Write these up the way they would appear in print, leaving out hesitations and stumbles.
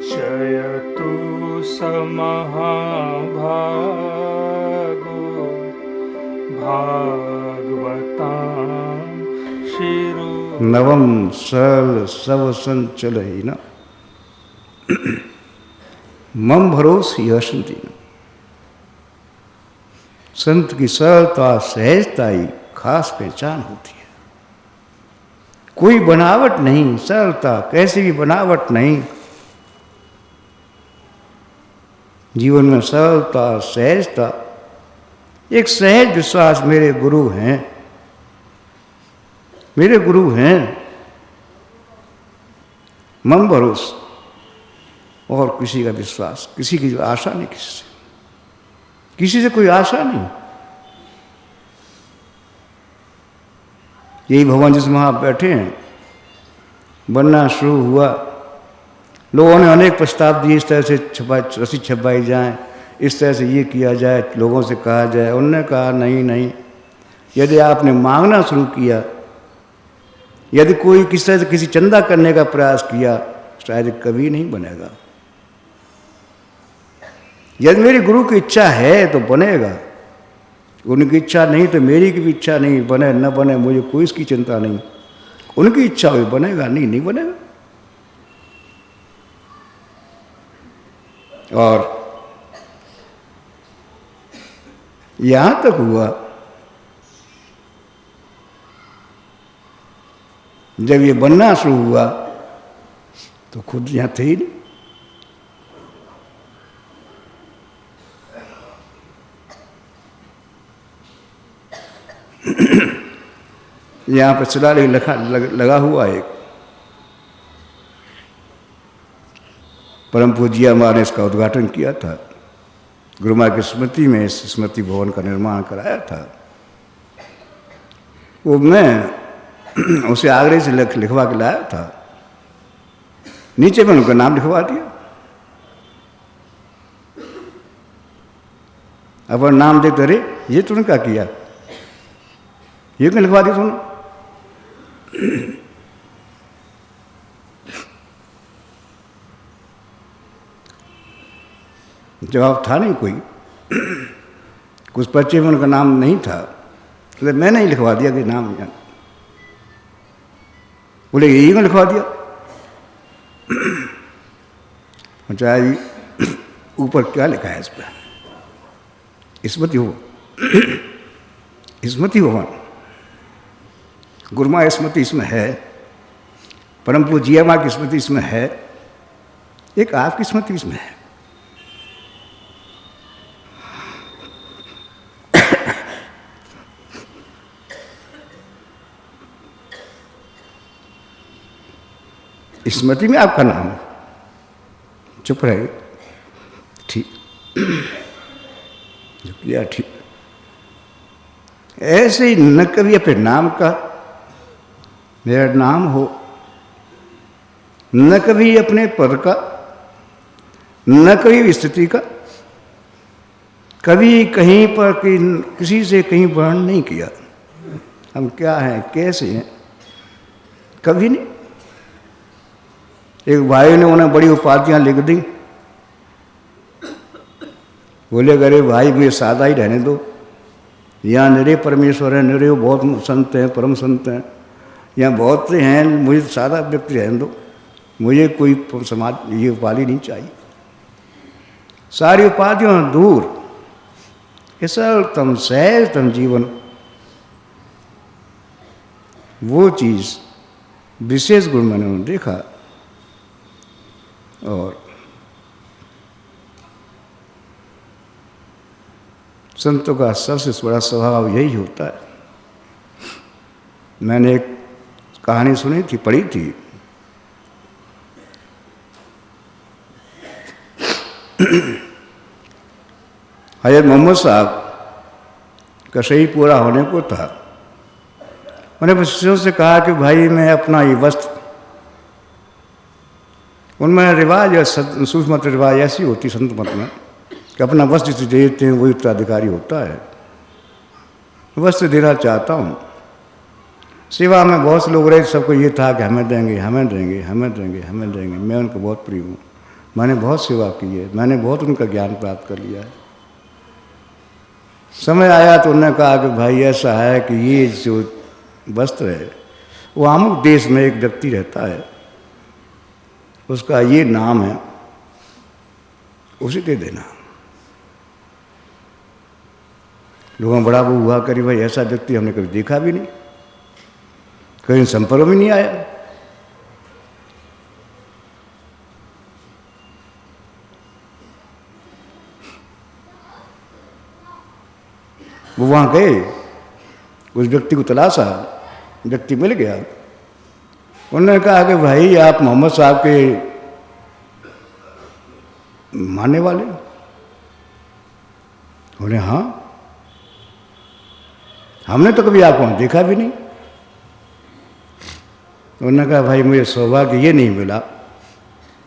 जयतु स महाभागो भागवतां शिरो नवम सल सब संचल ही न मम भरोस यशंती न। संत की सरलता सहजता ही खास पहचान होती है। कोई बनावट नहीं, सरलता, कैसी भी बनावट नहीं। जीवन में सरलता, सहजता, एक सहज विश्वास, मेरे गुरु हैं, मेरे गुरु हैं, मम भरोस, और किसी का विश्वास, किसी की आशा नहीं, किसी से कोई आशा नहीं। यही भगवान जिसमें आप बैठे हैं बनना शुरू हुआ। लोगों ने अनेक प्रस्ताव दिए, इस तरह से रस्सी छपाई जाए, इस तरह से ये किया जाए, लोगों से कहा जाए। उन्होंने कहा नहीं नहीं, यदि आपने मांगना शुरू किया, यदि कोई किसी तरह से किसी चंदा करने का प्रयास किया, शायद कभी नहीं बनेगा। यदि मेरी गुरु की इच्छा है तो बनेगा, उनकी इच्छा नहीं तो मेरी की भी इच्छा नहीं, बने न बने मुझे कोई इसकी चिंता नहीं। उनकी इच्छा हुई बनेगा, नहीं बनेगा। और यहां तक हुआ जब ये बनना शुरू हुआ तो खुद यहां थे ही नहीं। यहां पर शिलालेख लगा हुआ एक परम पूज्य हमारे इसका उद्घाटन किया था। गुरु महाराज की स्मृति में इस स्मृति भवन का निर्माण कराया था। वो मैं उसे आगरे से लिखवा के लाया था। नीचे में उनका नाम लिखवा दिया। अब नाम देखते, अरे ये तुमने क्या किया, ये क्यों लिखवा दिया तुमने? जवाब था नहीं कोई। कुछ पर्चे में उनका नाम नहीं था, तो मैंने ही लिखवा दिया कि नाम। बोले यही में लिखवा दिया। चाहे ऊपर क्या लिखा है इस पर, स्मृति हो, स्मृति भवन। गुरुमा स्मृति इसमें है, परम पूज्य मां की स्मृति इसमें है, एक आपकी स्मृति इसमें है। स्मृति में आपका नाम, चुप रहे, ठीक जो किया ठीक। ऐसे ही न कभी अपने नाम का मेरा नाम हो, न कभी अपने पद का, न कभी स्थिति का, कभी कहीं पर किसी से कहीं वर्णन नहीं किया। हम क्या हैं, कैसे हैं, कभी नहीं। एक भाई ने उन्हें बड़ी उपाधियां लिख दी। बोले अरे भाई मुझे सादा ही रहने दो, यहाँ निरे परमेश्वर है, निरे बहुत संत हैं, परम संत हैं, यहाँ बहुत से हैं, मुझे सादा व्यक्ति रहने दो, मुझे कोई समाज ये उपाधि नहीं चाहिए। सारी उपाधियों दूर, सरलतम सहजतम जीवन, वो चीज विशेष गुण मैंने देखा। और संतों का सबसे बड़ा स्वभाव यही होता है। मैंने एक कहानी सुनी थी, पढ़ी थी। हजरत मोहम्मद साहब का शहीद पूरा होने को था। उन्होंने शिष्यों से कहा कि भाई मैं अपना ये वस्त्र, उनमें रिवाज या सूक्ष्म रिवाज ऐसी होती संत मत में कि अपना वस्त्र जिसे देते हैं वही उत्तराधिकारी होता है। वस्त्र देना चाहता हूँ। सेवा में बहुत से लोग रहे, सबको ये था कि हमें देंगे, हमें देंगे, हमें देंगे, हमें देंगे। मैं उनको बहुत प्रिय हूँ। मैंने बहुत सेवा की है, मैंने बहुत उनका ज्ञान प्राप्त कर लिया है। समय आया तो उन्होंने कहा कि भाई ऐसा है कि ये जो वस्त्र है वो अमुक देश में एक व्यक्ति रहता है, उसका ये नाम है, उसी दे देना। लोगों बड़ा वो हुआ करी, भाई ऐसा व्यक्ति हमने कभी देखा भी नहीं, कहीं संपर्क में नहीं आया। वो वहाँ गए, उस व्यक्ति को तलाशा, व्यक्ति मिल गया। उन्होंने कहा कि भाई आप मोहम्मद साहब के मानने वाले? बोले हाँ, हमने तो कभी आपको वहाँ देखा भी नहीं। उन्होंने कहा भाई मुझे सौभाग्य ये नहीं मिला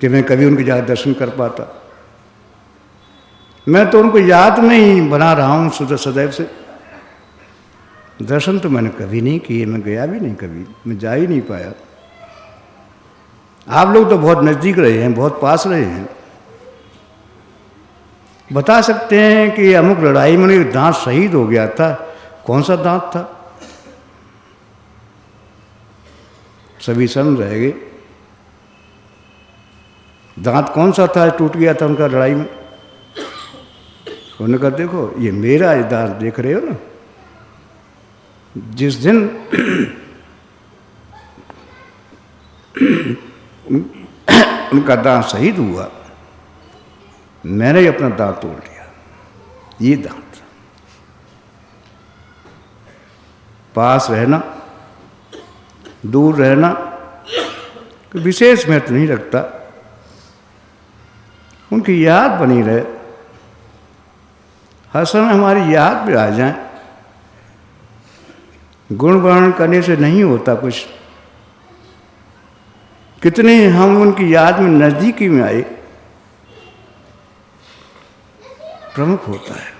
कि मैं कभी उनके जाकर दर्शन कर पाता। मैं तो उनको याद में ही बना रहा हूँ सदैव से। दर्शन तो मैंने कभी नहीं किए, मैं गया भी नहीं कभी, मैं जा ही नहीं पाया। आप लोग तो बहुत नज़दीक रहे हैं, बहुत पास रहे हैं, बता सकते हैं कि अमुक लड़ाई में एक दांत शहीद हो गया था, कौन सा दांत था? सभी समझ रह गए दांत कौन सा था टूट गया था उनका लड़ाई में। उन्होंने कहा देखो ये मेरा दांत देख रहे हो ना, जिस दिन उनका दांत शहीद हुआ मैंने ही अपना दांत तोड़ लिया। ये दांत पास रहना दूर रहना कोई विशेष महत्व नहीं रखता, उनकी याद बनी रहे, हर समय हमारी याद में आ जाए। गुण वर्णन करने से नहीं होता कुछ, कितने हम उनकी याद में नज़दीकी में आए प्रमुख होता है।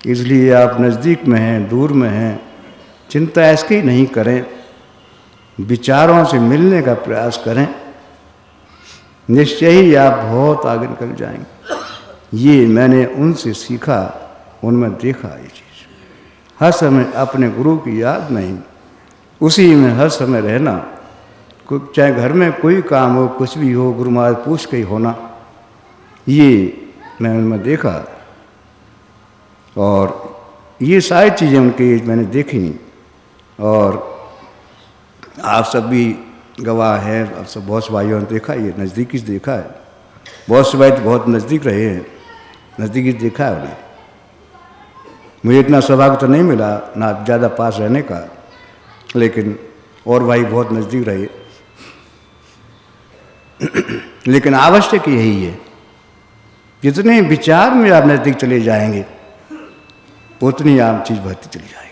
इसलिए आप नज़दीक में हैं दूर में हैं चिंता ऐसी नहीं करें, विचारों से मिलने का प्रयास करें, निश्चय ही आप बहुत आगे निकल जाएंगे। ये मैंने उनसे सीखा, उनमें देखा ये चीज़। हर समय अपने गुरु की याद में ही उसी में हर समय रहना, चाहे घर में कोई काम हो कुछ भी हो गुरु महाराज पूछ के ही होना, ये मैंने उनमें देखा। और ये सारी चीज़ें उनकी मैंने देखी और आप सब भी गवाह हैं, आप सब बहुत से भाइयों ने देखा, ये नज़दीकी से देखा है। बहुत से भाई तो बहुत नज़दीक रहे हैं, नज़दीकी से देखा है उन्हें। मुझे इतना सौभाग्य तो नहीं मिला ना ज़्यादा पास रहने का, लेकिन और भाई बहुत नज़दीक रहे। लेकिन आवश्यक यही है, जितने विचार में आप नज़दीक चले जाएंगे उतनी आप चीज़ बढ़ती चली जाएगी।